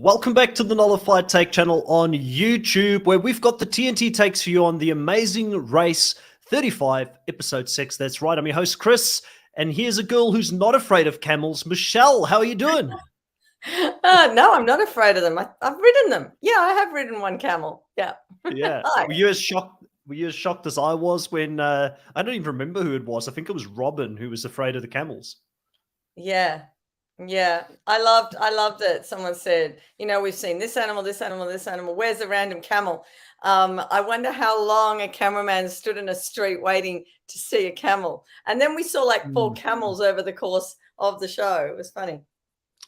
Welcome back to the Nullified Take channel on YouTube, where we've got the TNT takes for you on the Amazing Race 35, episode 6. That's right, I'm your host, Chris, and here's a girl who's not afraid of camels, Michelle. How are you doing? No, I'm not afraid of them. I've ridden them. Yeah, I have ridden one camel. Yeah. Yeah. Hi. Were you as shocked as I was when I don't even remember who it was. I think it was Robin who was afraid of the camels. Yeah. Yeah. I loved it. Someone said, we've seen this animal, this animal, this animal. Where's the random camel? I wonder how long a cameraman stood in a street waiting to see a camel. And then we saw like 4 camels over the course of the show. It was funny.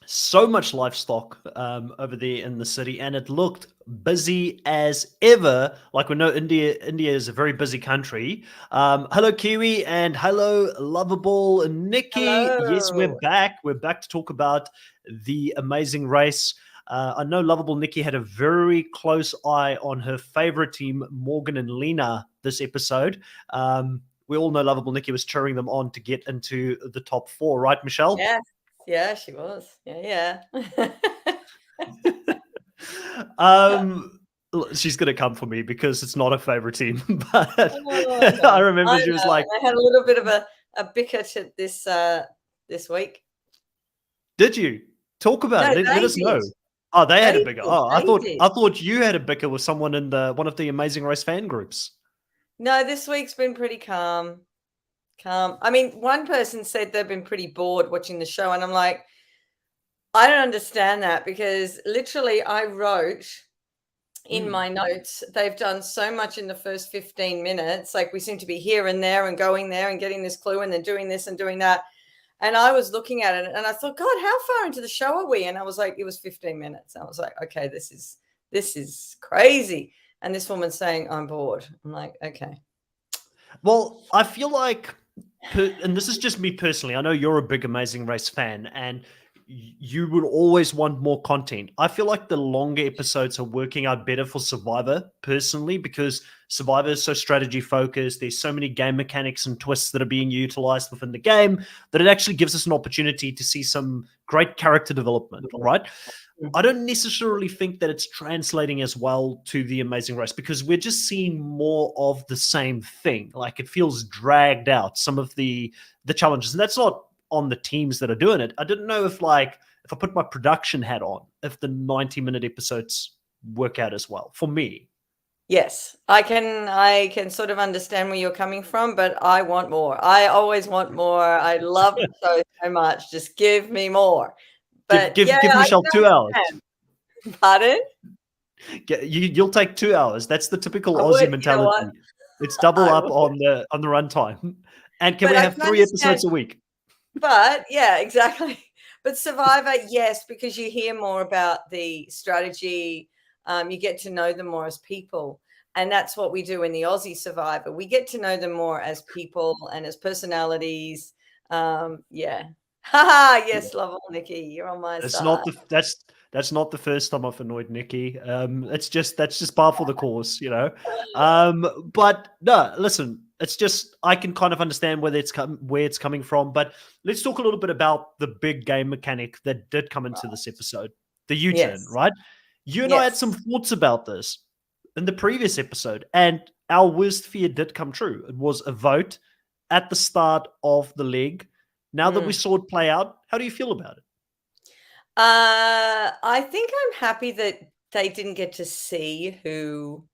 So much livestock over there in the city, and it looked busy as ever. Like we know India is a very busy country. Hello Kiwi, and hello Lovable Nikki. Yes, we're Hello. back. We're back to talk about the Amazing Race. I know Lovable Nikki had a very close eye on her favorite team, Morgan and Lena, this episode. We all know Lovable Nikki was cheering them on to get into the top 4, right, Michelle? Yeah. Yeah, she was. Yeah. She's gonna come for me because it's not a favorite team, but Oh, I no. remember I she was know. like, I had a little bit of a bicker to this week. "Did you talk about No, it? Let they us know." did. Oh, they had a They bigger. did. Oh, They did. I thought you had a bicker with someone in one of the Amazing Race fan groups. No, this week's been pretty calm. Calm. I mean, one person said they've been pretty bored watching the show, and I'm like, I don't understand that because literally I wrote in my notes, they've done so much in the first 15 minutes. Like we seem to be here and there and going there and getting this clue and then doing this and doing that. And I was looking at it and I thought, God, how far into the show are we? And I was like, it was 15 minutes. I was like, okay, this is crazy. And this woman's saying, I'm bored. I'm like, okay. Well, I feel like, and this is just me personally, I know you're a big Amazing Race fan, and you would always want more content. I feel like the longer episodes are working out better for Survivor personally, because Survivor is so strategy focused. There's so many game mechanics and twists that are being utilized within the game that it actually gives us an opportunity to see some great character development, right? I don't necessarily think that it's translating as well to the Amazing Race because we're just seeing more of the same thing. Like it feels dragged out, some of the challenges, and that's not on the teams that are doing it. I didn't know if I put my production hat on, if the 90-minute episodes work out as well for me. Yes, I can sort of understand where you're coming from, but I want more. I always want more. I love the show so much. Just give me more. But Give yeah, I Michelle can 2 hours. understand. Pardon? You'll take 2 hours. That's the typical I Aussie would, you know what? mentality. It's double I up would. on the runtime. And can But we I have can 3 understand. episodes a week? But yeah, exactly. But Survivor, yes, because you hear more about the strategy. You get to know them more as people. And that's what we do in the Aussie Survivor. We get to know them more as people and as personalities. Yeah. Haha, yes, love Nikki. You're on my It's side. not that's not the first time I've annoyed Nikki. That's just par for the course, you know. But no, listen, it's just I can kind of understand where it's coming from. But let's talk a little bit about the big game mechanic that did come into this episode, the U-turn, Yes. right? You and I had some Yes. thoughts about this in the previous episode, and our worst fear did come true. It was a vote at the start of the leg. Now that we saw it play out, how do you feel about it? I think I'm happy that they didn't get to see who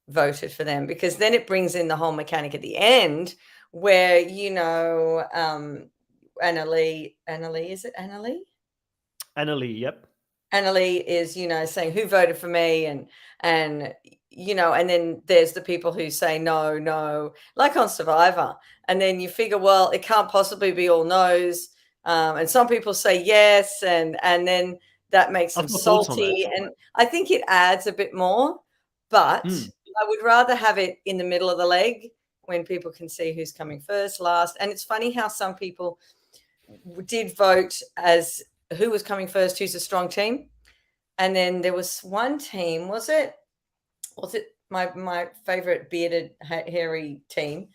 voted for them because then it brings in the whole mechanic at the end where, Annalie, is it Annalie? Annalie, yep. Annalie is, saying who voted for me and and then there's the people who say no, no, like on Survivor. And then you figure, well, it can't possibly be all no's. And some people say yes, and then that makes them I've got thoughts on that. salty. And I think it adds a bit more, but I would rather have it in the middle of the leg when people can see who's coming first, last. And it's funny how some people did vote as who was coming first, who's a strong team. And then there was one team, was it my favorite bearded hairy team?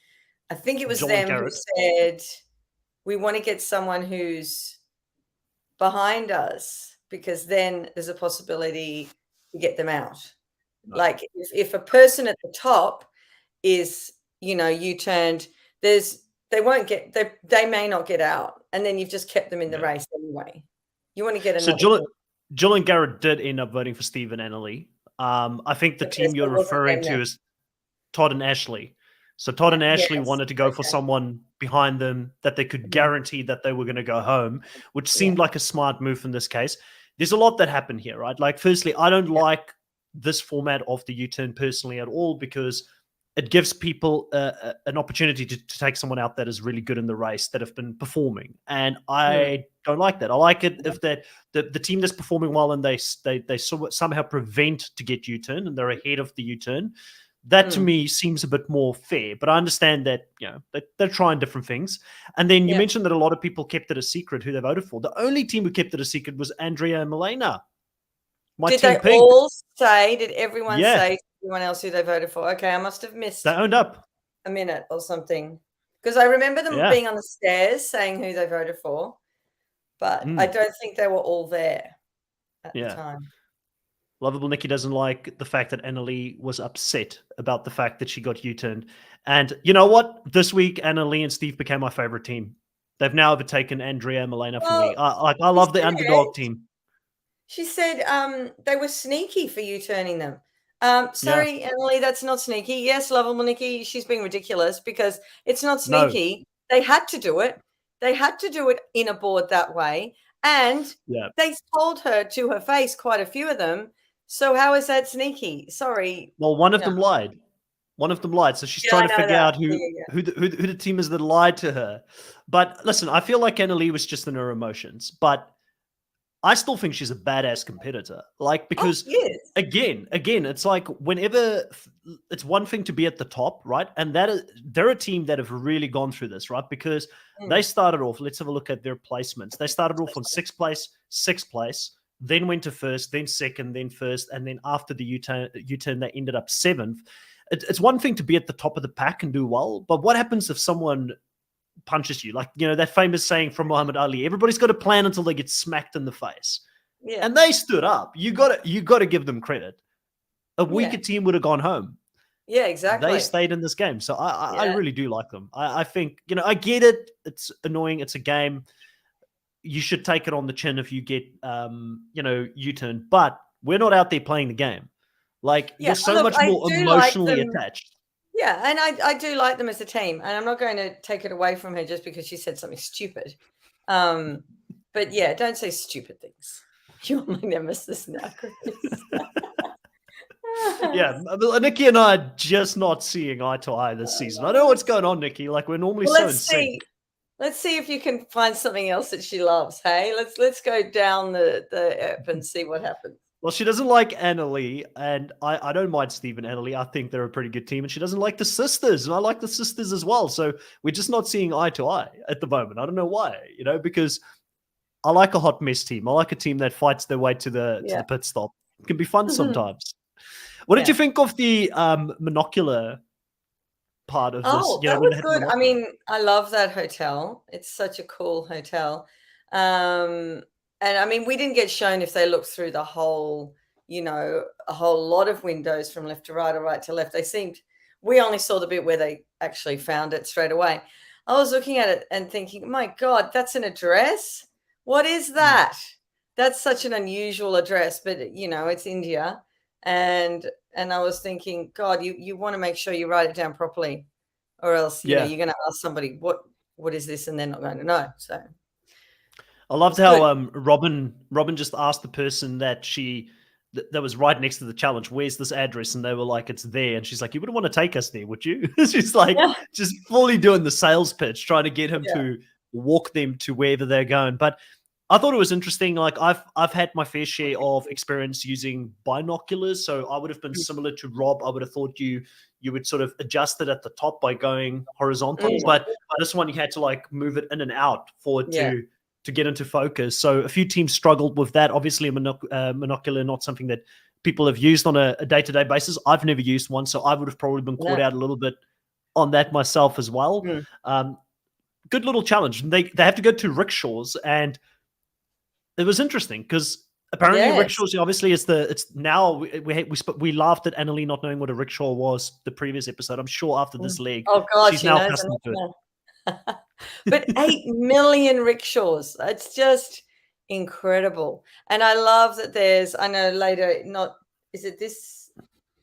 I think it was Jolly them who Carrot. said we want to get someone who's behind us, because then there's a possibility to get them out. No. Like if a person at the top is, U-turned, they won't get, they may not get out, and then you've just kept them in the race anyway. You want to get So another. Jill and Garrett did end up voting for Steve and Annalie. I think the team you're referring to is Todd and Ashley. So Todd and Ashley wanted to go for someone behind them that they could guarantee that they were going to go home, which seemed like a smart move in this case. There's a lot that happened here, right? Like, firstly, I don't like this format of the U-turn personally at all, because it gives people an opportunity to take someone out that is really good in the race, that have been performing. And I don't like that. I like it if that the team that's performing well and they somehow prevent to get U-turn and they're ahead of the U-turn. That to me seems a bit more fair, but I understand that, they're trying different things. And then you mentioned that a lot of people kept it a secret who they voted for. The only team who kept it a secret was Andrea and Milena. Did they all say, did everyone say to everyone else who they voted for? Okay, I must have missed. They owned up a minute or something, because I remember them being on the stairs saying who they voted for, but I don't think they were all there at the time. Lovable Nikki doesn't like the fact that Annalie was upset about the fact that she got U-turned. And you know what? This week, Annalie and Steve became my favorite team. They've now overtaken Andrea and Milena for me. I love the underdog team. She said they were sneaky for you turning them. Sorry, Annalie, that's not sneaky. Yes, Lovable Nikki, she's being ridiculous, because it's not sneaky. No. They had to do it. They had to do it in a board that way. And they told her to her face, quite a few of them. So how is that sneaky? Sorry. Well, one of them lied. One of them lied. So she's trying to figure out who the team is that lied to her. But listen, I feel like Annalie was just in her emotions. But I still think she's a badass competitor. Like, because again, it's like whenever it's one thing to be at the top, right? And they're a team that have really gone through this, right? Because they started off, let's have a look at their placements. They started off on sixth place, then went to first, then second, then first. And then after the U-turn, they ended up seventh. It's one thing to be at the top of the pack and do well, but what happens if someone punches you? Like, that famous saying from Muhammad Ali, everybody's got a plan until they get smacked in the face. Yeah. And they stood up. You got to give them credit. A weaker team would have gone home. Yeah, exactly. They stayed in this game. So I really do like them. I think, I get it. It's annoying. It's a game. You should take it on the chin if you get, U-turn. But we're not out there playing the game. Like, you're so much more emotionally attached. Yeah, and I do like them as a team, and I'm not going to take it away from her just because she said something stupid. But yeah, don't say stupid things. You're my nemesis now, Chris. Yeah, Nikki and I are just not seeing eye to eye this season. I know what's going on, Nikki. Like, we're normally so in sync. Let's see if you can find something else that she loves. Hey, let's go down the app and see what happens. Well, she doesn't like Annalie, and I don't mind Steve and Annalie. I think they're a pretty good team, and she doesn't like the sisters, and I like the sisters as well. So we're just not seeing eye to eye at the moment. I don't know why, because I like a hot mess team. I like a team that fights their way to the pit stop. It can be fun sometimes. What did you think of the monocular part of this? Oh, that was good. I mean, I love that hotel. It's such a cool hotel. And I mean, we didn't get shown if they looked through the whole, a whole lot of windows from left to right or right to left. We only saw the bit where they actually found it straight away. I was looking at it and thinking, my God, that's an address. What is that? That's such an unusual address, but it's India. And I was thinking, God, you want to make sure you write it down properly, or else, you're going to ask somebody, what is this? And they're not going to know. So. I loved how Robin just asked the person that that was right next to the challenge, where's this address? And they were like, it's there. And she's like, you wouldn't want to take us there, would you? She's like, just fully doing the sales pitch, trying to get him to walk them to wherever they're going. But I thought it was interesting. Like, I've had my fair share of experience using binoculars. So I would have been similar to Rob. I would have thought you would sort of adjust it at the top by going horizontal. But this one, you had to like move it in and out for it to get into focus. So a few teams struggled with that. Obviously, a monocular, not something that people have used on a day-to-day basis. I've never used one, so I would have probably been caught out a little bit on that myself as well. Good little challenge. They have to go to rickshaws, and it was interesting because Apparently, Yes. rickshaws. Obviously, it's now we laughed at Annalie not knowing what a rickshaw was the previous episode. I'm sure after this leg, Oh God, she's she now knows accustomed to it. enough now. But 8 million rickshaws. It's just incredible. And I love that I know later, is it this?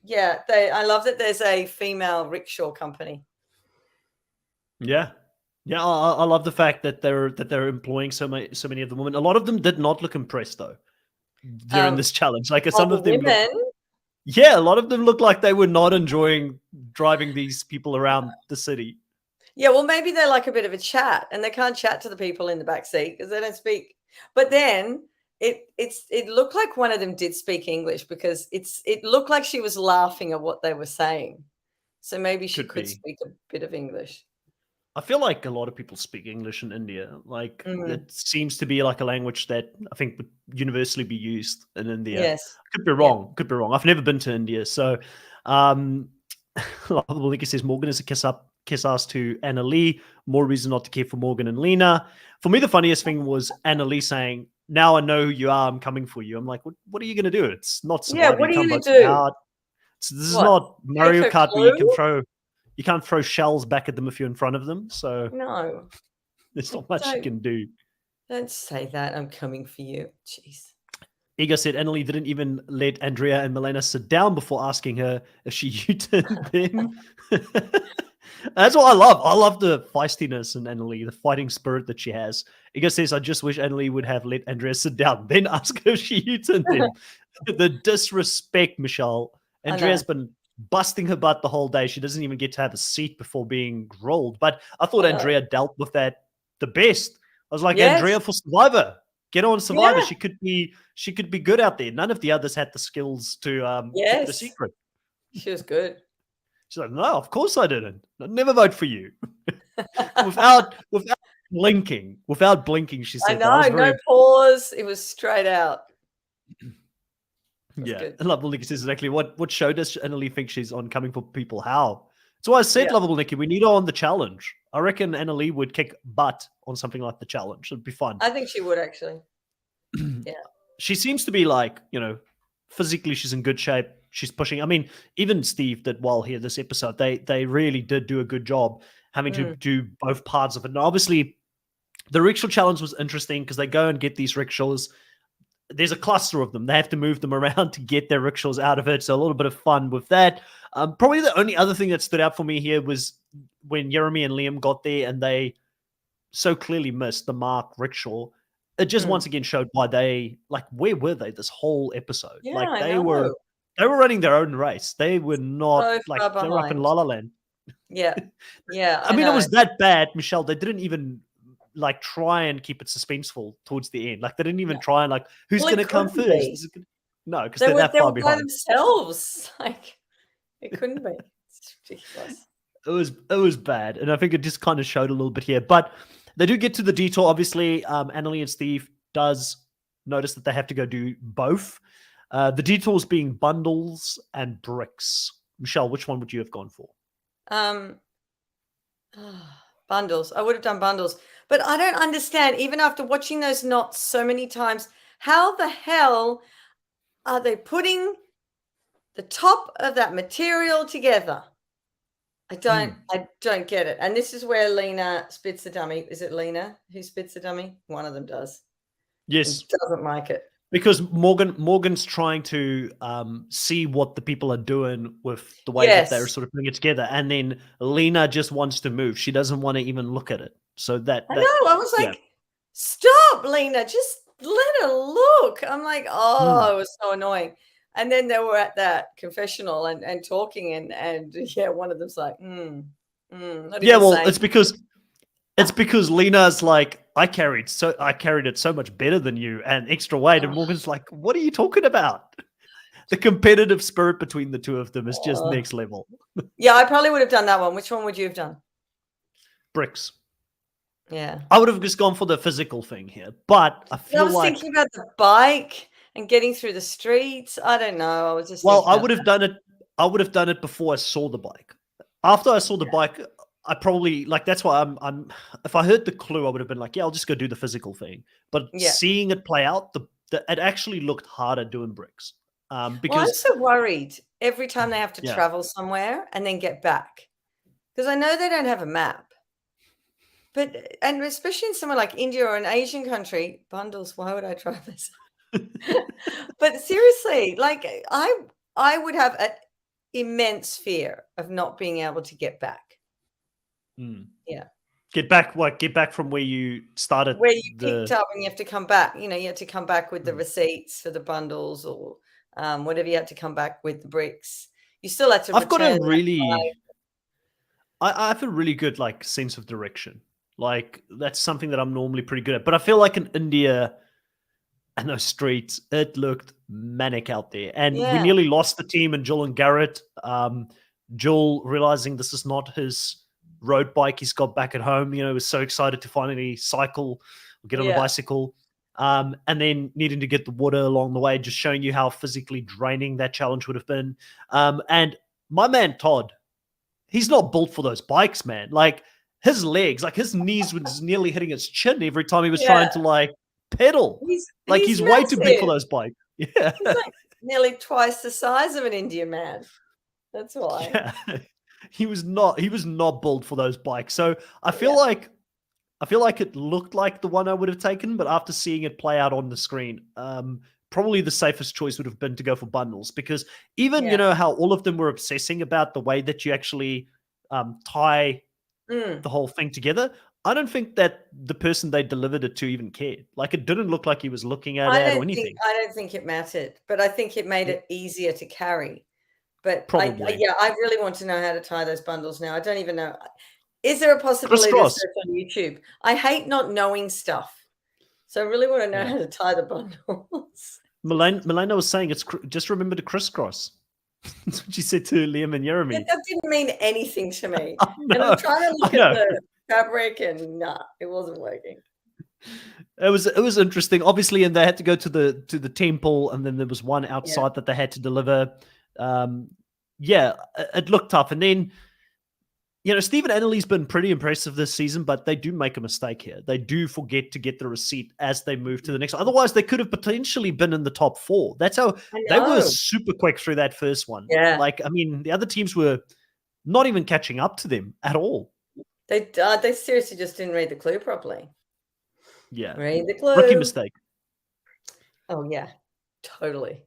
Yeah, I love that there's a female rickshaw company. Yeah, yeah. I love the fact that they're employing so many of the women. A lot of them did not look impressed though during this challenge. Like some the of them, women. yeah, a lot of them look like they were not enjoying driving these people around the city. Yeah, well, maybe they're like a bit of a chat, and they can't chat to the people in the back seat because they don't speak. But then it looked like one of them did speak English because it looked like she was laughing at what they were saying. So maybe she could speak a bit of English. I feel like a lot of people speak English in India. Like it seems to be like a language that I think would universally be used in India. Yes. Could be wrong. Yeah. Could be wrong. I've never been to India. So Lovable says Morgan is a kiss ass to Annalie. More reason not to care for Morgan and Lena. For me, the funniest thing was Annalie saying, "Now I know who you are. I'm coming for you." I'm like, what are you going to do? It's not surviving. Yeah, what are you going to do? This is not Mario Kart where you can't throw shells back at them if you're in front of them. So no, there's not much you can do. Don't say that. I'm coming for you. Jeez. Ego said Annalie didn't even let Andrea and Milena sit down before asking her if she U-turned them. That's what I love. I love the feistiness in Annalie, the fighting spirit that she has. Ego says, I just wish Annalie would have let Andrea sit down, then ask her if she U-turned them. The disrespect, Michelle. Andrea's been busting her butt the whole day. She doesn't even get to have a seat before being rolled. But I thought Andrea dealt with that the best. I was like, Andrea for Survivor. Get on Survivor. Yeah. She could be good out there. None of the others had the skills to keep the secret. She was good. She's like, no, of course I didn't. I'd never vote for you. without blinking. Without blinking, she said. I know, no pause. It was straight out. Yeah, and Lovable Nikki says exactly what show does Annalie think she's on Coming for People? How? So I said, Lovable Nikki, we need her on the challenge. I reckon Annalie would kick butt on something like the challenge. It'd be fun. I think she would actually. Yeah. She seems to be like, physically she's in good shape. She's pushing. I mean, even Steve did well here this episode. They really did do a good job having to do both parts of it. And obviously, the rickshaw challenge was interesting because they go and get these rickshaws. There's a cluster of them. They have to move them around to get their rickshaws out of it. So a little bit of fun with that. Probably the only other thing that stood out for me here was when Jeremy and Liam got there and they so clearly missed the mark rickshaw. It just once again showed why where were they this whole episode? Yeah, like they were running their own race. They were not they were up in La La Land. Yeah. Yeah. I mean, it was that bad, Michelle. They didn't even try and keep it suspenseful towards the end. Like they didn't even try and who's going to come first? No, because they're that far behind. By themselves. It couldn't be. It's ridiculous. It was bad, and I think it just kind of showed a little bit here. But they do get to the detour. Obviously, Annalie and Steve does notice that they have to go do both. The detours being bundles and bricks. Michelle, which one would you have gone for? Bundles. I would have done bundles. But I don't understand, even after watching those knots so many times, how the hell are they putting the top of that material together? I don't get it. And this is where Lena spits the dummy. Is it Lena who spits the dummy? One of them does. Yes. Doesn't like it. Because Morgan's trying to see what the people are doing with the way that they're sort of putting it together. And then Lena just wants to move. She doesn't want to even look at it. So I know. I was like, stop, Lena. Just let her look. I'm like, it was so annoying. And then they were at that confessional and talking and one of them's like, it's because Lena's like, I carried it so much better than you and extra weight. And Morgan's like, what are you talking about? The competitive spirit between the two of them is just next level. Yeah, I probably would have done that one. Which one would you have done? Bricks. Yeah. I would have just gone for the physical thing here. But I was thinking about the bike and getting through the streets. I don't know. I was just I would have done it. I would have done it before I saw the bike. After I saw the bike, I probably that's why I'm if I heard the clue, I would have been like, yeah, I'll just go do the physical thing. But seeing it play out, it actually looked harder doing bricks. Well, I'm Because so worried every time they have to yeah, travel somewhere and then get back because I know they don't have a map. But and especially in somewhere like India or an Asian country, bundles. Why would I try this? But seriously, like I would have an immense fear of not being able to get back. mm. Yeah. Get back, what? Get back from where you started. Where you picked up and you have to come back. You know, you have to come back with the Mm. receipts for the bundles or whatever you had to come back with the bricks. You still had to I've got a return that really, I have a really good like sense of direction. Like that's something that I'm normally pretty good at. But I feel like in India and those streets, it looked manic out there. And we Yeah. nearly lost the team and Joel and Garrett. Joel realizing this is not his road bike he's got back at home, was so excited to finally cycle or get on a Yeah. bicycle. And then needing to get the water along the way, just showing you how physically draining that challenge would have been. And my man Todd, he's not built for those bikes, man. Like his legs, like his knees was nearly hitting his chin every time he was trying to like pedal. He's way too big for massive. those bikes. Yeah. He's like nearly twice the size of an Indian man. That's why. Yeah. He was not built for those bikes. So I feel like it looked like the one I would have taken, but after seeing it play out on the screen, probably the safest choice would have been to go for bundles, because even how all of them were obsessing about the way that you actually tie the whole thing together. I don't think that the person they delivered it to even cared. Like it didn't look like he was looking at it or anything. I don't think it mattered, but I think it made it easier to carry. But Probably. I really want to know how to tie those bundles now. I don't even know. Is there a possibility to Crisscross. search on YouTube? I hate not knowing stuff. So I really want to know Yeah. how to tie the bundles. Milena was saying just remember to crisscross. That's what she said to Liam and Jeremy. That didn't mean anything to me. No, and I'm trying to look at the fabric and nah, it wasn't working. It was interesting, obviously, and they had to go to the temple, and then there was one outside that they had to deliver. It looked tough, and then Stephen Annally's been pretty impressive this season, but they do make a mistake here. They do forget to get the receipt as they move to the next one. Otherwise, they could have potentially been in the top 4. That's how they were super quick through that first one. Yeah, like I mean, the other teams were not even catching up to them at all. They seriously just didn't read the clue properly. Yeah, read the clue. Rookie mistake. Oh yeah, totally.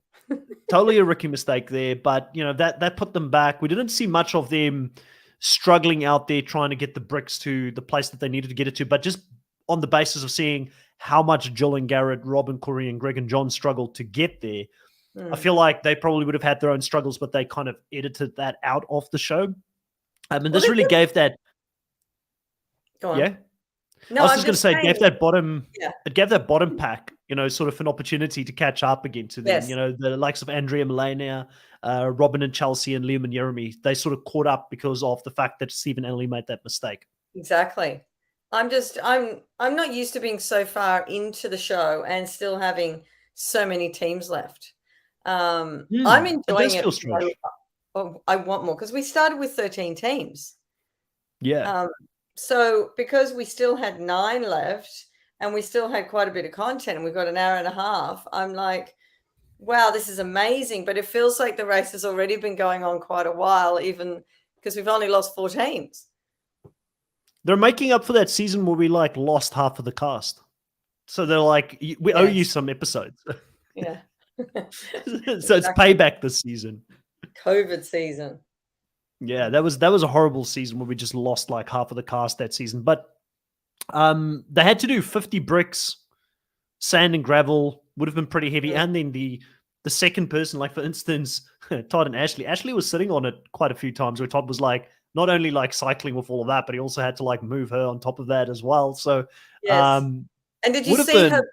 Totally a rookie mistake there, but that put them back. We didn't see much of them struggling out there trying to get the bricks to the place that they needed to get it to, but just on the basis of seeing how much Jill and Garrett, Rob and Corey and Greg and John struggled to get there, I feel like they probably would have had their own struggles, but they kind of edited that out of the show. And this really gave that. Go on. Yeah. No, I was just going to say, it gave that bottom. Yeah. It gave that bottom pack, sort of an opportunity to catch up again to them. Yes. The likes of Andrea Melania, Robin and Chelsea, and Liam and Jeremy. They sort of caught up because of the fact that Stephen Annally made that mistake. Exactly. I'm not used to being so far into the show and still having so many teams left. I'm enjoying it. I want more because we started with 13 teams. Yeah. So because we still had 9 left and we still had quite a bit of content and we've got an hour and a half, I'm like, wow, this is amazing. But it feels like the race has already been going on quite a while, even because we've only lost 4 teams. They're making up for that season where we lost half of the cast. So they're like, we owe you some episodes. Yeah. So it's payback this season. COVID season. Yeah, that was a horrible season where we just lost half of the cast that season. But they had to do 50 bricks, sand and gravel would have been pretty heavy. Yeah. And then the second person, for instance, Todd and Ashley. Ashley was sitting on it quite a few times where Todd was not only cycling with all of that, but he also had to move her on top of that as well. So yes. And did you see her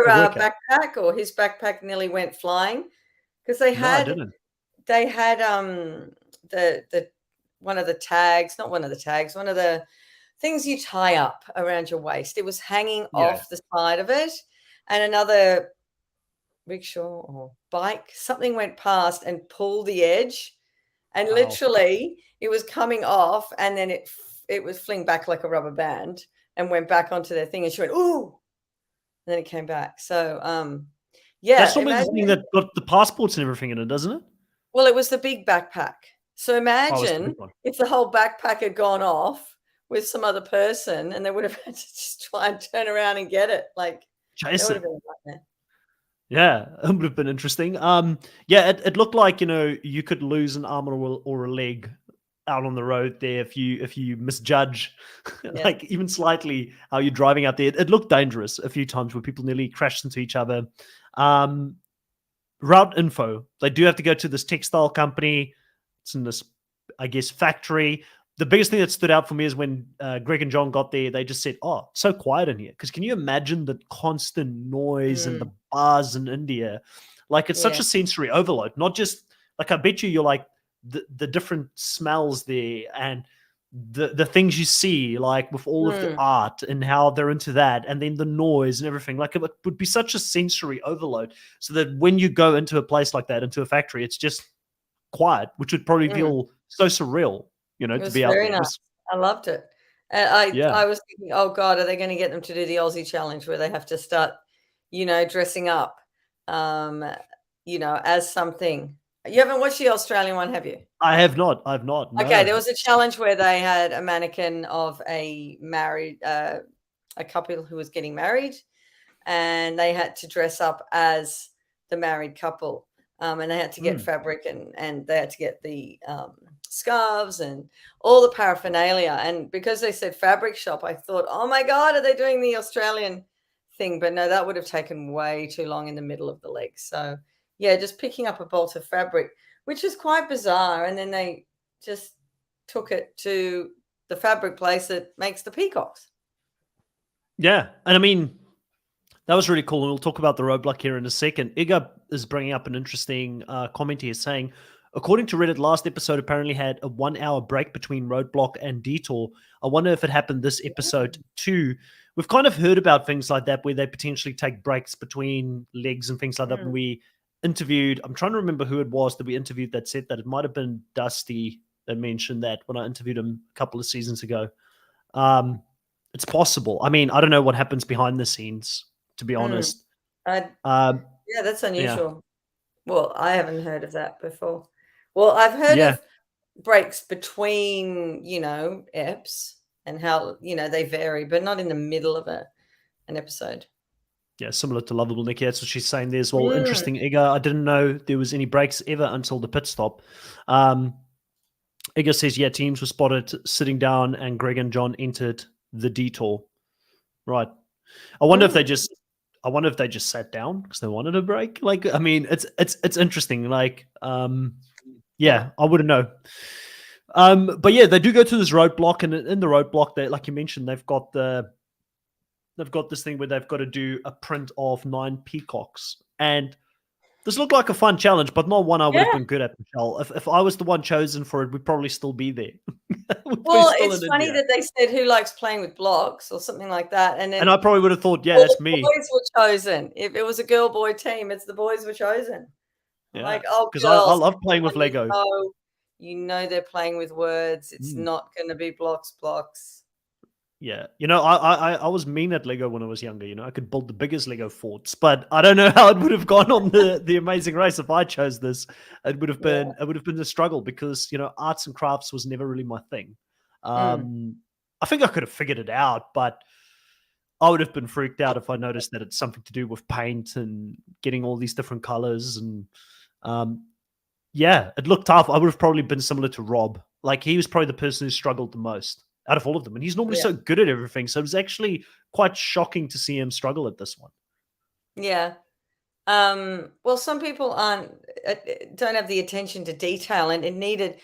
backpack, or his backpack nearly went flying? Because they had the one of the tags, not one of the tags, one of the things you tie up around your waist. It was hanging off the side of it, and another rickshaw or bike, something went past and pulled the edge, and literally it was coming off, and then it was fling back like a rubber band and went back onto their thing, and she went, ooh, and then it came back. So Yeah, That's normally the imagine. thing that got the passports and everything in it, doesn't it? Well, it was the big backpack. So Oh, it's the big imagine one. if the whole backpack had gone off with some other person, and they would have had to just try and turn around and get it. Like that would have Jason. been a nightmare. Yeah, it would have been interesting. Yeah, it looked like, you could lose an arm or a leg out on the road there if you misjudge, Yeah. like even slightly how you're driving out there. It looked dangerous a few times where people nearly crashed into each other. Um, Route info. They do have to go to this textile company. It's in this, I guess, factory. The biggest thing that stood out for me is when Greg and John got there, they just said, "Oh, it's so quiet in here." Because can you imagine the constant noise and the Mm, bars in India? Like it's such yeah. a sensory overload. Not just like I bet you're like the different smells there and the things you see, like with all of the Mm, art and how they're into that, and then the noise and everything. Like it would be such a sensory overload. So that when you go into a place like that, into a factory, it's just quiet, which would probably mm. feel so surreal, It to was be out very there. It nice. was, I loved it. And I yeah, I was thinking, "Oh god, are they gonna get them to do the Aussie challenge where they have to start, dressing up, um, as something?" You haven't watched the Australian one, have you? I've not, Okay, no. there was a challenge where they had a mannequin of a couple who was getting married, and they had to dress up as the married couple. And they had to get Mm, fabric, and they had to get the scarves and all the paraphernalia. And because they said fabric shop, I thought, oh my God, are they doing the Australian thing? But no, that would have taken way too long in the middle of the leg. So, yeah, just picking up a bolt of fabric, which is quite bizarre. And then they just took it to the fabric place that makes the peacocks. yeah, and I mean, that was really cool, and we'll talk about the roadblock here in a second. Iga is bringing up an interesting comment here saying, according to Reddit, last episode apparently had a 1 hour break between roadblock and detour. I wonder if it happened this episode too. We've kind of heard about things like that where they potentially take breaks between legs and things like that. When Mm. we interviewed, I'm trying to remember who it was that we interviewed that said that. It might have been Dusty that mentioned that when I interviewed him a couple of seasons ago. Um, it's possible. I mean, I don't know what happens behind the scenes, to be Mm. honest. I Um, Yeah, that's yeah, unusual. Well, I haven't heard of that before. Well, I've heard yeah, of breaks between, eps and how, they vary, but not in the middle of an episode. yeah. Similar to Lovable Nikki. That's what she's saying there as well. Mm, Interesting, Iga. I didn't know there was any breaks ever until the pit stop. Um, Iga says, yeah, teams were spotted sitting down, and Greg and John entered the detour. Right. I wonder if they mm, just. I wonder if they just sat down because they wanted a break. Like, I mean, it's interesting. Like, yeah. yeah, I wouldn't know. But yeah, they do go to this roadblock, and in the roadblock, they, like you mentioned, they've got this thing where they've got to do a print of 9 peacocks, and this looked like a fun challenge, but not one I would have Yeah. been good at, Michelle. If I was the one chosen for it, we'd probably still be there. We'd be Well, still it's in funny India, that they said who likes playing with blocks or something like that. And and I then probably would have thought, yeah, all the that's me. boys were chosen. If it was a girl boy team, it's the boys were chosen. I'm Yeah, like, oh, because I girls, love playing come with on, Lego. they're playing with words. It's Mm. not going to be blocks. Yeah, I was mean at Lego when I was younger. I could build the biggest Lego forts, but I don't know how it would have gone on the Amazing Race if I chose this. Yeah. It would have been a struggle because arts and crafts was never really my thing. Mm. I think I could have figured it out, but I would have been freaked out if I noticed that it's something to do with paint and getting all these different colors. And um, yeah, it looked tough. I would have probably been similar to Rob. Like he was probably the person who struggled the most out of all of them. And he's normally Yeah. so good at everything. So it was actually quite shocking to see him struggle at this one. Yeah. Well, some people don't have the attention to detail, and it needed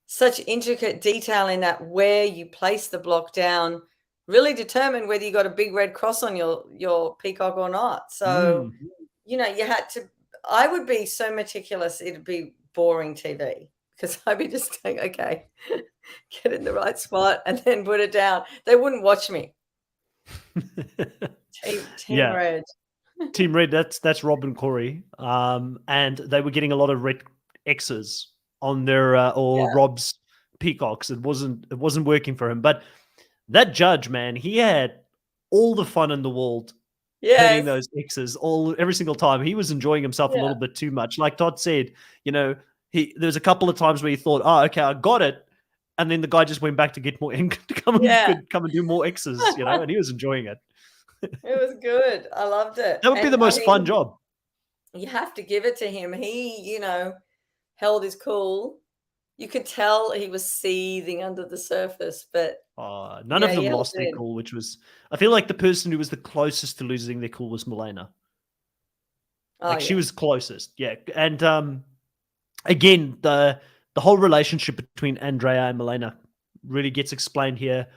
such intricate detail in that where you place the block down really determined whether you got a big red cross on your peacock or not. So, Mm. you had to. I would be so meticulous; it'd be boring TV because I'd be just saying, okay, get in the right spot and then put it down. They wouldn't watch me. Team Yeah. Red. Team Red, that's Rob and Corey. And they were getting a lot of red X's on their or Yeah. Rob's peacocks. It wasn't working for him. But that judge, man, he had all the fun in the world hitting Yes. those X's every single time. He was enjoying himself a Yeah. little bit too much. Like Todd said, there's a couple of times where he thought, "Oh, okay, I got it," and then the guy just went back to get more ink to Yeah. come and do more X's, and he was enjoying it. It was good. I loved it. That would be And the I most fun mean, job. you have to give it to him. He, held his cool. You could tell he was seething under the surface, but None yeah, of he them held lost their it in. cool, which was I feel like the person who was the closest to losing their cool was Milena. Oh Like she yeah. was closest, yeah. And again, the whole relationship between Andrea and Milena really gets explained here.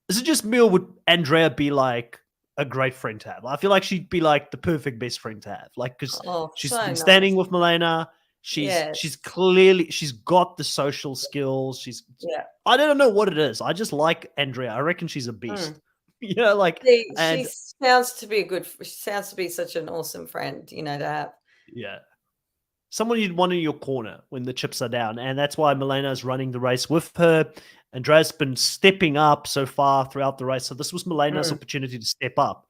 Is it just me, or would Andrea be like a great friend to have? I feel like she'd be like the perfect best friend to have, like because Oh, she's so been nice. standing with Milena. She's Yes. clearly she's got the social skills. Yeah. I don't know what it is. I just like Andrea. I reckon she's a beast. Mm. Like She and sounds to be she sounds to be such an awesome friend, to have. yeah. Someone you'd want in your corner when the chips are down. And that's why Milena's running the race with her. Andrea's been stepping up so far throughout the race. So this was Milena's Mm. opportunity to step up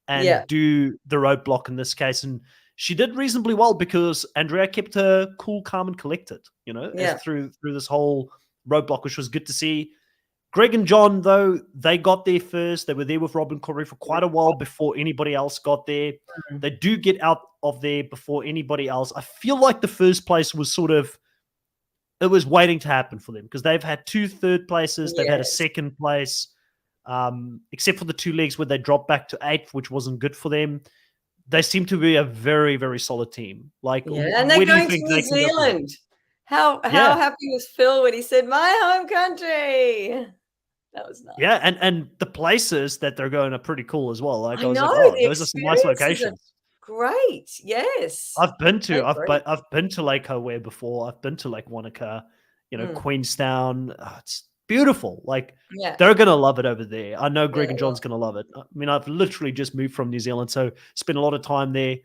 Yeah. and do the roadblock in this case. And she did reasonably well because Andrea kept her cool, calm, and collected, Yeah. through this whole roadblock, which was good to see. Greg and John, though, they got there first. They were there with Robin Corey for quite a while before anybody else got there. Mm. They do get out of there before anybody else. I feel like the first place was it was waiting to happen for them because they've had 2 third places. They've had a Yes. second place, except for the 2 legs where they dropped back to 8th, which wasn't good for them. They seem to be a very, very solid team. Like, Yeah, and they're where do you going to think New they can go from there? Zealand. How Yeah. happy was Phil when he said, "My home country"? That was nice. Yeah, and the places that they're going are pretty cool as well. Like I I was know, like, oh, the those are some nice experiences are locations. great. Yes. I've been I to agree. I've been to Lake Howare before. I've been to Lake Wanaka, Mm. Queenstown. It's beautiful. Like Yeah. they're gonna love it over there. I know Yeah, Greg and they John's gonna love it. I mean, I've literally just moved from New Zealand, so spent a lot of time there.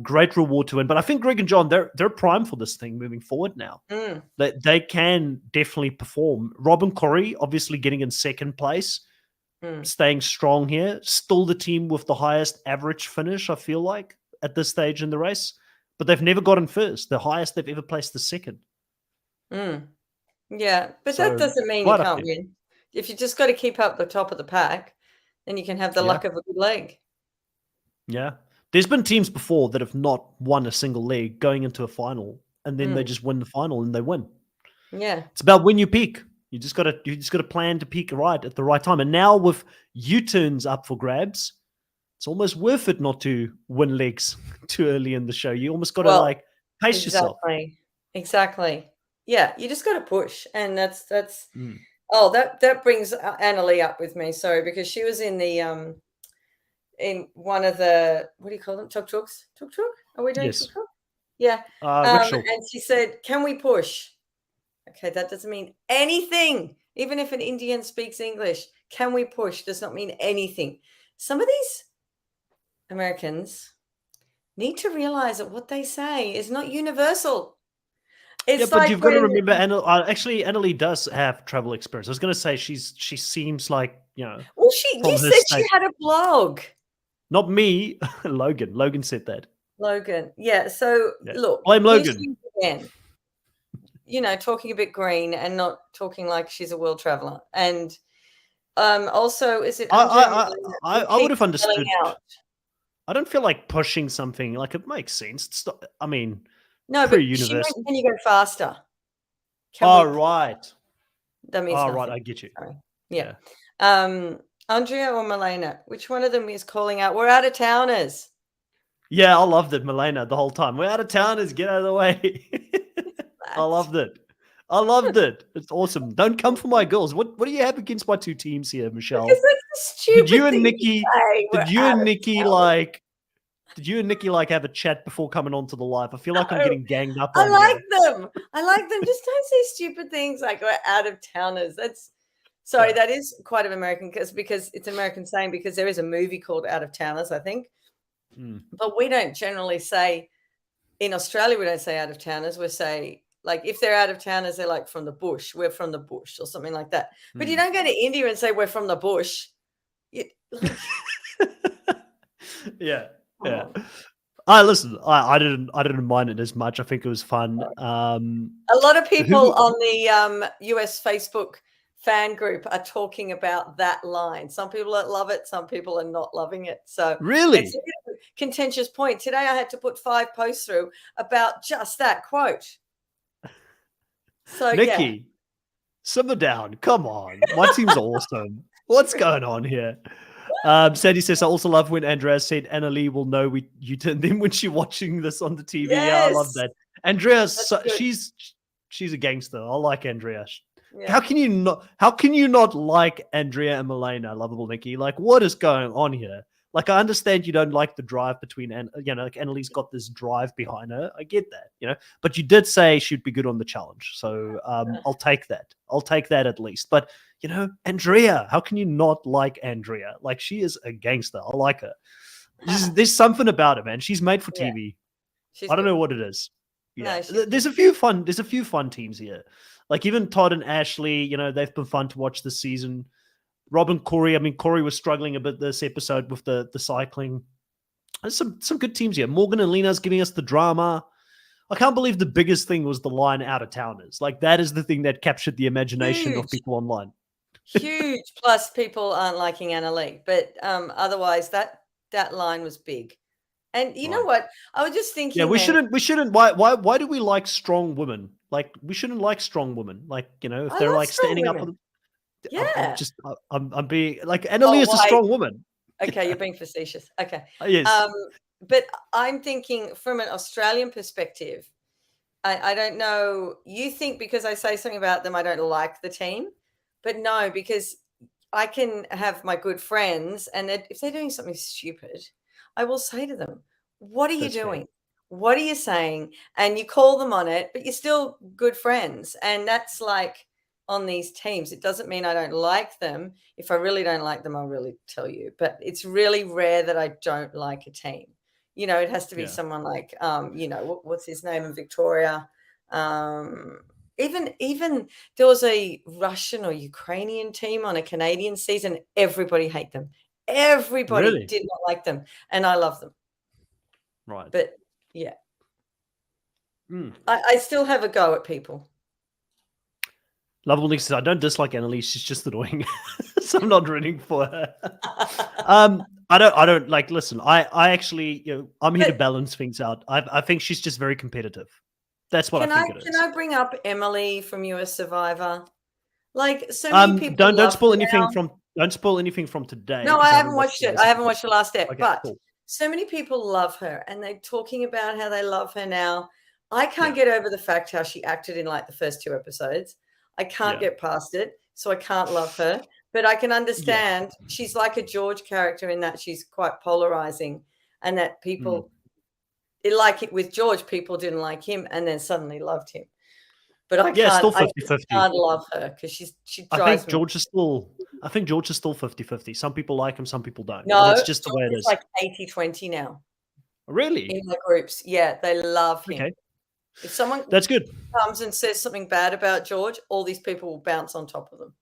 Great reward to win, but I think Greg and John they're prime for this thing moving forward now. Mm. They can definitely perform. Robin Corey obviously getting in second place, Mm. staying strong here. Still the team with the highest average finish, I feel like, at this stage in the race. But they've never gotten first. The highest they've ever placed the second. Mm. Yeah, but that So doesn't mean you right up can't there. win. If you just got to keep up the top of the pack, then you can have the Yeah. luck of a good leg. Yeah. There's been teams before that have not won a single leg going into a final, and then they Mm. just win the final and they win. Yeah. It's about when you peak. You just gotta plan to peak right at the right time. And now with U-turns up for grabs, it's almost worth it not to win legs too early in the show. You almost gotta Well, pace yourself. Exactly. Yeah, you just got to push, and that's Mm. oh, that brings Annalie up with me. Sorry, because she was in the in one of the, what do you call them? Tuk tuks? Tuk tuk? Are we doing Yes. tuk tuk? Yeah. Rickshaw. And she said, "Can we push?" Okay, that doesn't mean anything. Even if an Indian speaks English, "Can we push?" does not mean anything. Some of these Americans need to realize that what they say is not universal. Yeah, It's but like you've got to when, remember, actually, Annalie does have travel experience. I was going to say she seems like well, from you her said she state. had a blog. Not me, Logan. Logan said that. Logan. Yeah. So Yeah. look, Blame here Logan. she is again, talking a bit green and not talking like she's a world traveler. And also, is it Andrea Milena who I would keeps have spelling understood. out? I don't feel like pushing something. Like it makes sense. It's not, I mean, No, pretty but she meant, universal. can you go faster? Oh, we? right. That means Oh, nothing. right. I get you. Sorry. Yeah. Andrea or Milena, which one of them is calling out, "We're out of towners"? Yeah, I loved it, Milena, the whole time. We're out of towners. Get out of the way. I loved it. I loved it. It's awesome. Don't come for my girls. What do you have against my 2 teams here, Michelle? Because that's a stupid Did you and thing to Nikki? say. Did We're you out and of Nikki towners. Did you and Nikki have a chat before coming onto the live? I feel like I'm No. getting ganged up I on like here. them. I like them. Just don't say stupid things like "we're out of towners." That's sorry, Yeah. that is quite of American because it's American saying, because there is a movie called Out of Towners, I think. Mm. But we don't generally say, in Australia, we don't say out of towners. We say, like, if they're out of towners, they're like from the bush. We're from the bush or something like that. But you Mm. don't go to India and say we're from the bush. Like, Yeah. Oh. I listen. I didn't mind it as much. I think it was fun. A lot of people on the US Facebook fan group are talking about that line. Some people love it, some people are not loving it. So Really? it's a bit of a contentious point. Today I had to put 5 posts through about just that quote. So Nikki, simmer down. Come on. My team's awesome. What's going on here? Sandy says, I also love when Andrea said Anna Lee will know you turned them when she's watching this on the TV. Yeah, I love Yes. that. Andrea, That's good. she's a gangster. I like Andrea. Yeah. How can you not like Andrea and Milena, lovable Nikki? Like, what is going on here? Like, I understand you don't like the drive between, like Annalise got this drive behind her. I get that, but you did say she'd be good on the challenge. So I'll take that. I'll take that at least. But, Andrea, how can you not like Andrea? Like, she is a gangster. I like her. There's something about her, man. She's made for TV. I don't know what it is. Yeah. No, there's a few fun teams here. Like even Todd and Ashley, they've been fun to watch this season. Rob and Corey. I mean, Corey was struggling a bit this episode with the cycling. There's some good teams here. Morgan and Lena's giving us the drama. I can't believe the biggest thing was the line out of towners. Like that is the thing that captured the imagination of people online. Huge. Plus people aren't liking Anna Lee. But otherwise that line was big. And you know what? I was just thinking. Yeah, we shouldn't. Why do we like strong women? Like we shouldn't like strong women. Like, if they're like standing up. Yeah. I'm being like Anna Lee is a strong woman. Okay, you're being facetious. Okay. Yes. But I'm thinking from an Australian perspective, I don't know. You think because I say something about them, I don't like the team, but no, because I can have my good friends, and if they're doing something stupid, I will say to them, "What are you doing? Fair. What are you saying?" And you call them on it, but you're still good friends, and that's like. On these teams, it doesn't mean I don't like them. If I really don't like them, I'll really tell you. But it's really rare that I don't like a team. It has to be someone like, what's his name in Victoria? Even there was a Russian or Ukrainian team on a Canadian season. Everybody hate them. Everybody did not like them, and I love them. Right. But yeah, I still have a go at people. Lovable Nick says, I don't dislike Annalise, she's just annoying. So I'm not rooting for her. I don't like, listen, I actually, I'm here to balance things out. I think she's just very competitive. That's what I think it is. Can I bring up Emily from US Survivor? Like so many people don't spoil anything from today. No, I haven't watched it. I haven't watched the last step, but cool. So many people love her and they're talking about how they love her now. I can't get over the fact how she acted in like the first 2 episodes. I can't get past it, so I can't love her. But I can understand she's like a George character in that she's quite polarizing, and that people like it with George. People didn't like him, and then suddenly loved him. But I can't. Still 50-50. I can't love her because she drives I think George is still 50-50. Some people like him, some people don't. No, it's just the way it is. Like 80-20 now. Really? In the groups, they love him. Okay. If someone that's good comes and says something bad about George, all these people will bounce on top of them.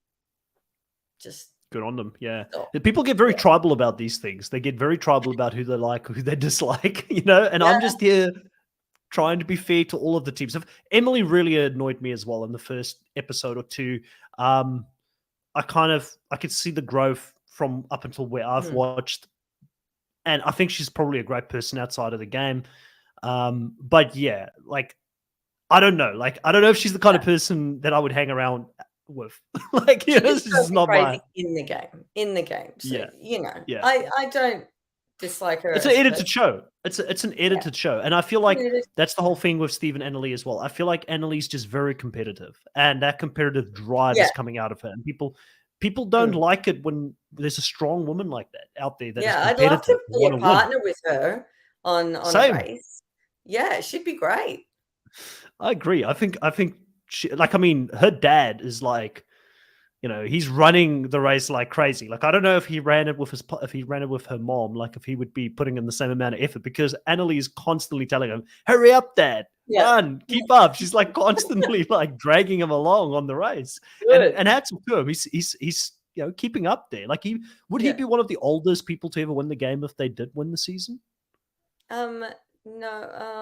Just good on them. Yeah. People get very tribal about these things. They get very tribal about who they like, who they dislike, and I'm just here trying to be fair to all of the teams. Emily really annoyed me as well in the first episode or 2. I could see the growth from up until where I've watched. And I think she's probably a great person outside of the game. But yeah, like, I don't know. Like, I don't know if she's the kind of person that I would hang around with. Like, this is not my in the game. So, yeah. I don't dislike her. It's an edited show. It's an edited show, and I feel like that's the whole thing with Steve and Annalie as well. I feel like Annalie's just very competitive, and that competitive drive is coming out of her. And people don't like it when there's a strong woman like that out there. That is I'd love to be a partner with her on a race. Yeah, it should be great. I agree. I think she, like, I mean, her dad is like, he's running the race like crazy. Like, I don't know if he ran it with her mom, like if he would be putting in the same amount of effort, because Annalie is constantly telling him, hurry up, Dad, run, keep up. She's like constantly like dragging him along on the race. And hats off to him. He's keeping up there. Like would he be one of the oldest people to ever win the game if they did win the season? No.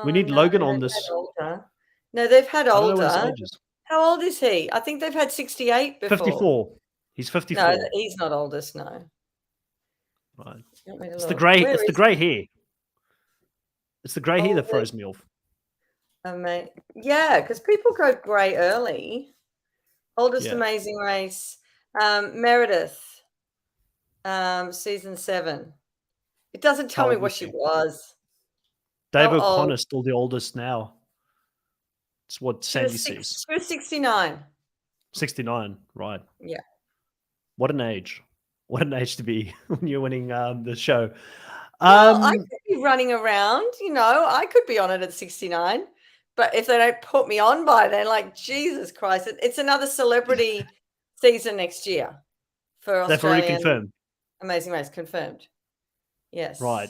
We need No, Logan on they've this. had older. No, they've had I don't know what his older. age is. How old is he? I think they've had 68 before. 54. He's 54. No, he's not oldest. No. Right. It's the grey. Where It's the is grey he? hair. It's the grey hair that throws me off. Yeah, because people go grey early. Oldest Yeah. Amazing Race. Meredith. Season 7. It doesn't tell me what she was. Dave How old? O'Connor's still the oldest now. It's what Sandy says. She was 69. 69, right. Yeah. What an age. What an age to be when you're winning the show. Well, I could be running around, I could be on it at 69. But if they don't put me on by then, like, Jesus Christ, it's another celebrity season next year for They've already Australian confirmed. Amazing Race. Confirmed. Yes. Right.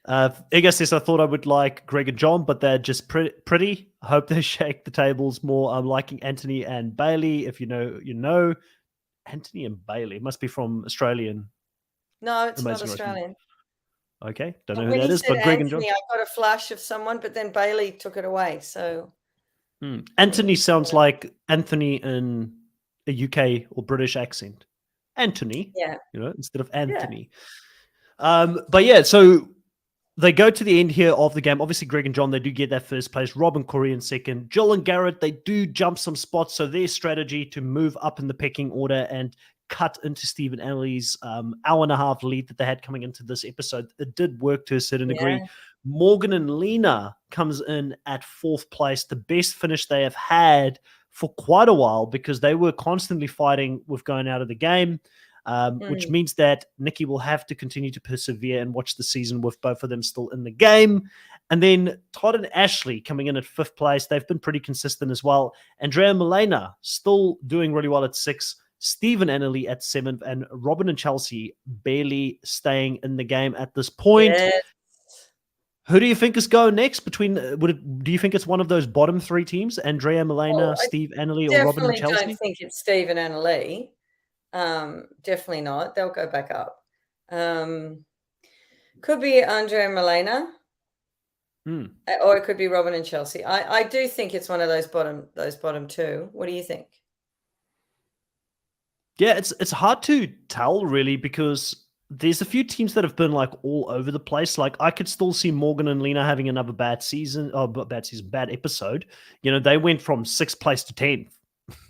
Iga says, I thought I would like Greg and John, but they're just pretty. I hope they shake the tables more. I'm liking Anthony and Bailey. If you know, you know. Anthony and Bailey. It must be from Australian. No, it's Amazing not Australian. Okay. Don't know When who that you is, said but Greg and John. Anthony, I got a flash of someone, but then Bailey took it away. So Anthony sounds like Anthony in a UK or British accent. Anthony. Yeah. Instead of Anthony. Yeah. But yeah, so they go to the end here of the game. Obviously, Greg and John, they do get that first place. Rob and Corey in second. Jill and Garrett, they do jump some spots. So their strategy to move up in the pecking order and cut into Stephen Annally's hour and a half lead that they had coming into this episode, it did work to a certain degree. Morgan and Lena comes in at fourth place, the best finish they have had for quite a while because they were constantly fighting with going out of the game. Which means that Nikki will have to continue to persevere and watch the season with both of them still in the game. And then Todd and Ashley coming in at fifth place. They've been pretty consistent as well. Andrea Milena still doing really well at 6. Stephen Annally at 7th. And Robin and Chelsea barely staying in the game at this point. Yes. Who do you think is going next? Do you think it's one of those bottom 3 teams? Andrea Milena, Steve Annally, or Robin and Chelsea? I don't think it's Stephen Annally. Definitely not. They'll go back up. Could be Andrea Milena, or it could be Robin and Chelsea. I do think it's one of those bottom 2. What do you think? Yeah, it's hard to tell really because there's a few teams that have been like all over the place. Like I could still see Morgan and Lena having another bad episode. They went from 6th place to 10th.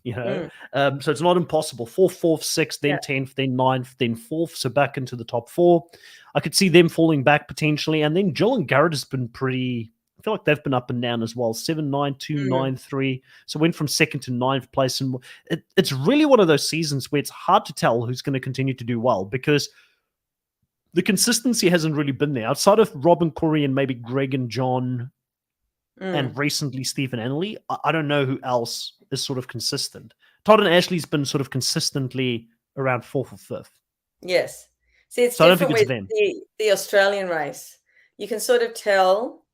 So it's not impossible. 4th, 6th, then 10th, then 9th, then 4th. So back into the top 4. I could see them falling back potentially. And then Jill and Garrett has been I feel like they've been up and down as well. 7, 9, 2, 9, 3. So went from 2nd to 9th place. And it's really one of those seasons where it's hard to tell who's going to continue to do well because the consistency hasn't really been there. Outside of Rob and Corey and maybe Greg and John and recently Stephen Annally, I don't know who else is sort of consistent. Todd and Ashley's been sort of consistently around 4th or 5th. Yes. See, it's different with the Australian race. You can sort of tell,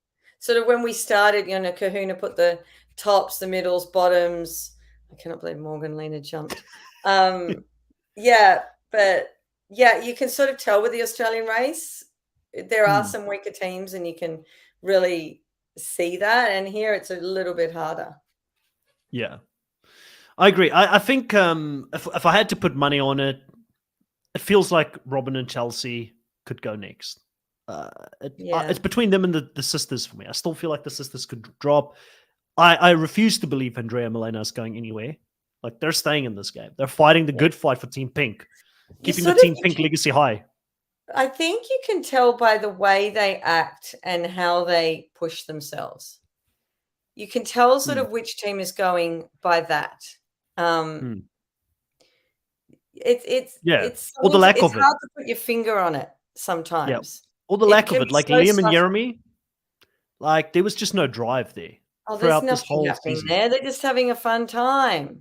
when we started, Kahuna put the tops, the middles, bottoms. I cannot believe Morgan Lena jumped. You can sort of tell with the Australian race, there are some weaker teams and you can really see that. And here it's a little bit harder. Yeah, I agree. I think if I had to put money on it, it feels like Robin and Chelsea could go next. It's between them and the sisters for me. I still feel like the sisters could drop. I refuse to believe Andrea Milena is going anywhere. Like they're staying in this game. They're fighting the good fight for Team Pink, keeping the Team Pink legacy high. I think you can tell by the way they act and how they push themselves. You can tell sort of which team is going by that. It's or the lack of it. It's hard to put your finger on it sometimes. Yeah. Or the lack of it. Like Liam and Jeremy, like there was just no drive there. Oh, there's nothing happening there. They're just having a fun time.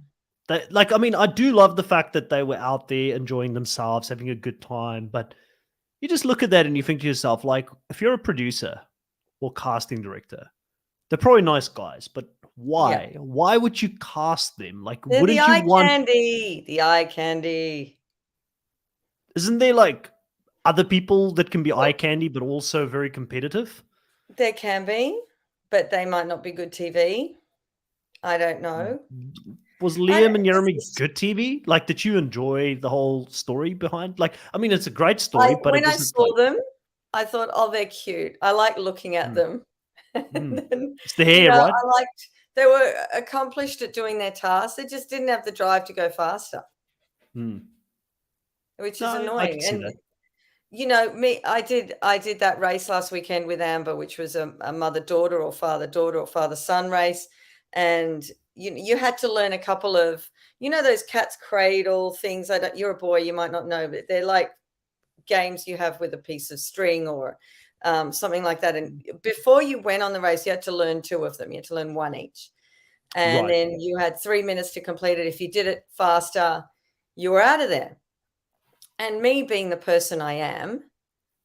I do love the fact that they were out there enjoying themselves, having a good time. But you just look at that and you think to yourself, like, if you're a producer or casting director, they're probably nice guys, but Why? Why would you cast them? Like, They're wouldn't the you eye want? candy. The eye candy. Isn't there like other people that can be eye Well, candy but also very competitive? there can be, but they might not be good TV. I don't know. Was I Liam don't, and this Jeremy is, good TV? Like, did you enjoy the whole story behind? Like, I mean, it's a great story, but it when I wasn't saw like, them, I thought, oh, they're cute. I like looking at mm, them. mm. And then, It's the hair, right? I liked they were accomplished at doing their tasks. They just didn't have the drive to go faster, Mm. which is No, I can annoying. see And that. I did that race last weekend with Amber, which was a mother-daughter or father-son race. And you had to learn a couple of, those cat's cradle things. You're a boy, you might not know, but they're like games you have with a piece of string or something like that. And before you went on the race, you had to learn two of them. You had to learn one each. And Right. then you had 3 minutes to complete it. If you did it faster, you were out of there. And me being the person I am,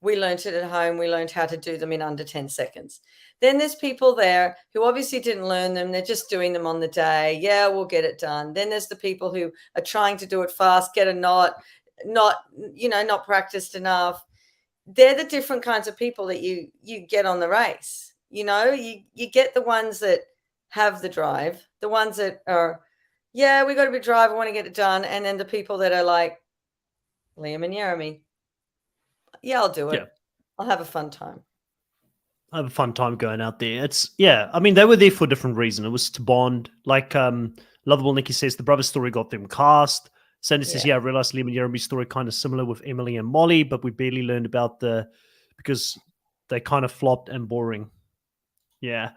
we learned it at home. We learned how to do them in under 10 seconds. Then there's people there who obviously didn't learn them. They're just doing them on the day. Yeah, we'll get it done. Then there's the people who are trying to do it fast, get a knot, not practiced enough. They're the different kinds of people that you get on the race. You get the ones that have the drive, the ones that are, yeah, we got a bit of drive, I want to get it done. And then the people that are like Liam and Jeremy. Yeah, I'll do it. Yeah. I'll have a fun time. I have a fun time going out there. I mean, they were there for a different reason. It was to bond. Like Lovable Nikki says, the brother story got them cast. Sandy says, I realized Liam and Jeremy's story kind of similar with Emily and Molly, but we barely learned about because they kind of flopped and boring. Yeah.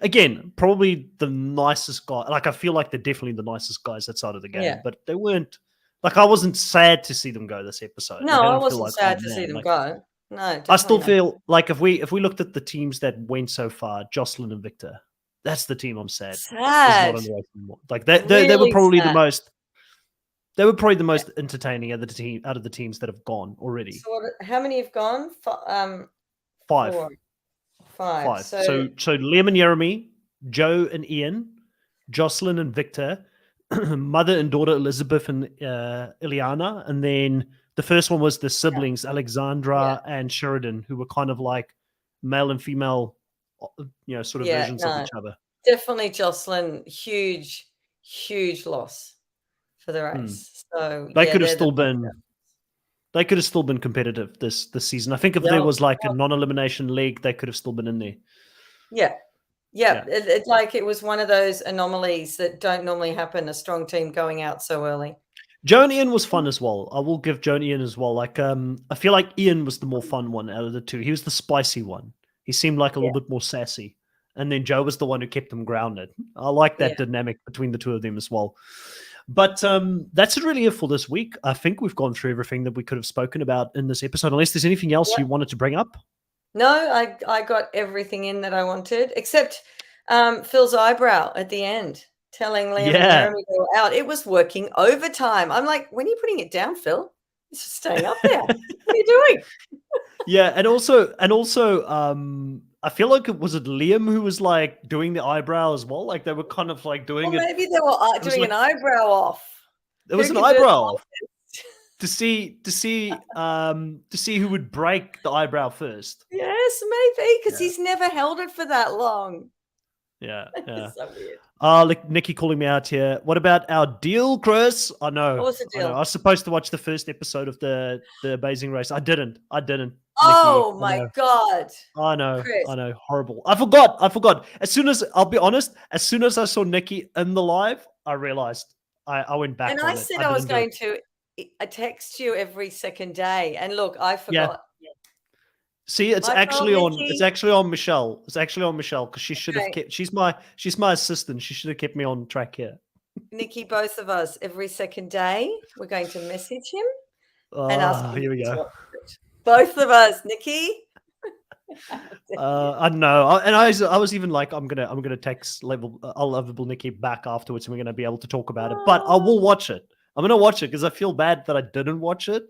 Again, probably the nicest guy. Like, I feel like they're definitely the nicest guys outside of the game, but they weren't. Like, I wasn't sad to see them go this episode. No, like, I wasn't sad to see them go. No, I still feel like if we looked at the teams that went so far, Jocelyn and Victor, that's the team I'm sad. Sad. Not on the race anymore. Like they were probably the most. They were probably the most entertaining out of the teams that have gone already. So how many have gone? Five. 4. 5. So Liam and Jeremy, Joe and Ian, Jocelyn and Victor, mother and daughter Elizabeth and Ileana, and then the first one was the siblings Alexandra and Sheridan, who were kind of like male and female, sort of versions of each other. Definitely Jocelyn, huge loss for the race. So they could have still been. They could have still been competitive this season. I think if there was like a non-elimination league, they could have still been in there. Yeah. It's like it was one of those anomalies that don't normally happen. A strong team going out so early. Joe and Ian was fun as well. I will give Joe and Ian as well. Like, I feel like Ian was the more fun one out of the two. He was the spicy one. He seemed like a little bit more sassy. And then Joe was the one who kept them grounded. I like that dynamic between the two of them as well. But that's really it for this week. I think we've gone through everything that we could have spoken about in this episode, unless there's anything else you wanted to bring up. No, I got everything in that I wanted, except Phil's eyebrow at the end, telling Liam and Jeremy they were out. It was working overtime. I'm like, when are you putting it down, Phil? It's just staying up there. What are you doing? And also, I feel like was it Liam who was like doing the eyebrow as well? Like they were kind of like doing it. Maybe they were doing an eyebrow off. There was an eyebrow off to see who would break the eyebrow first. Yes, maybe because he's never held it for that long. Yeah. So weird. Like Nikki calling me out here. What about our deal, Chris? I know. What was the deal? I was supposed to watch the first episode of the Amazing Race. I didn't. Oh Nikki, my God. I know. Chris. I know. Horrible. I forgot. I'll be honest, as soon as I saw Nikki in the live, I realized I went back. And I said I was going to text you every second day. And look, I forgot. Yeah. See, it's actually on Michelle. It's actually on Michelle because she should have kept. She's my assistant. She should have kept me on track here. Nikki, both of us every second day, we're going to message him and ask him. Here we go. Both of us, Nikki. I know, and I was even like, I'm gonna text lovable Nikki back afterwards, and we're gonna be able to talk about it. But I will watch it. I'm gonna watch it because I feel bad that I didn't watch it.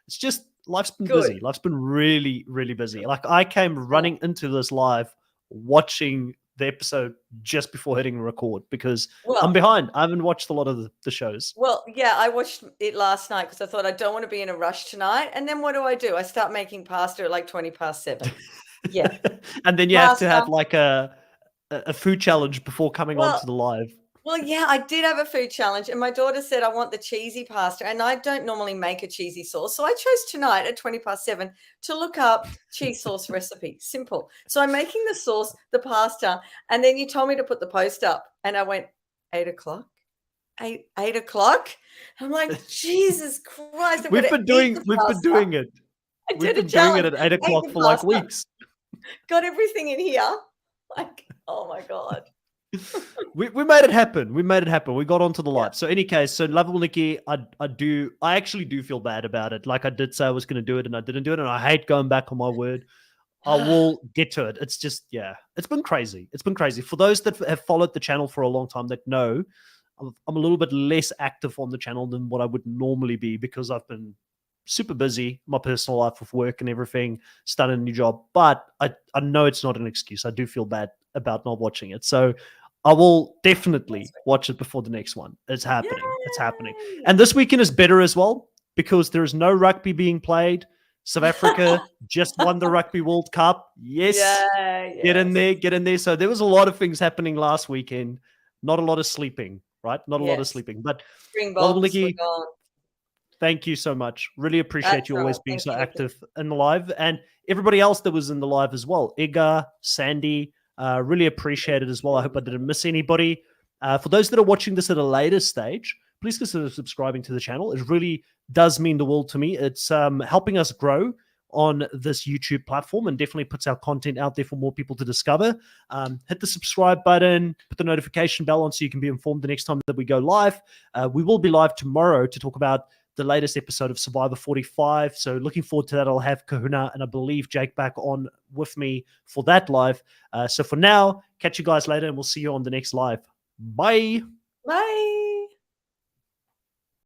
It's just life's been busy. Life's been really, really busy. Like I came running into this live watching the episode just before hitting record because Well, I'm behind. I haven't watched a lot of the shows. Well, yeah, I watched it last night because I thought I don't want to be in a rush tonight. And then what do? I start making pasta at like 7:20. Yeah. And then you have to have Pasta. like a food challenge before coming on Well, to the live. Well, yeah, I did have a food challenge, and my daughter said I want the cheesy pasta, and I don't normally make a cheesy sauce, so I chose tonight at 7:20 to look up cheese sauce recipe. Simple. So I'm making the sauce, the pasta, and then you told me to put the post up, and I went 8:00, 8:00. I'm like, Jesus Christ! We've been doing it. I We've did a been doing it challenge. at 8:00 the for like pasta. weeks. Got everything in here. Like, oh my God. We made it happen. We made it happen. We got onto the Yeah. live. So any case, so Lovable Nikki, I actually do feel bad about it. Like I did say I was going to do it and I didn't do it. And I hate going back on my word. I will get to it. It's just, yeah, it's been crazy. It's been crazy. For those that have followed the channel for a long time that know, I'm a little bit less active on the channel than what I would normally be because I've been super busy, my personal life with work and everything, starting a new job. But I know it's not an excuse. I do feel bad about not watching it. So I will definitely watch it before the next one. It's happening. Yay! It's happening. And this weekend is better as well because there is no rugby being played. South Africa just won the Rugby World Cup. Yes. Yeah, Get in there. Get in there. So there was a lot of things happening last weekend. Not a lot of sleeping, right? Not a lot of Yes. sleeping. But Springboks were Nikki, gone. thank you so much. Really appreciate That's you all always right. being Thank so you, Nikki. active in the live. And everybody else that was in the live as well. Igor, Sandy, really appreciate it as well. I hope I didn't miss anybody. For those that are watching this at a later stage, please consider subscribing to the channel. It really does mean the world to me. It's helping us grow on this YouTube platform and definitely puts our content out there for more people to discover. Hit the subscribe button, put the notification bell on so you can be informed the next time that we go live. We will be live tomorrow to talk about the latest episode of Survivor 45. So looking forward to that. I'll have Kahuna and I believe Jake back on with me for that live. So for now, catch you guys later and we'll see you on the next live. Bye. Bye.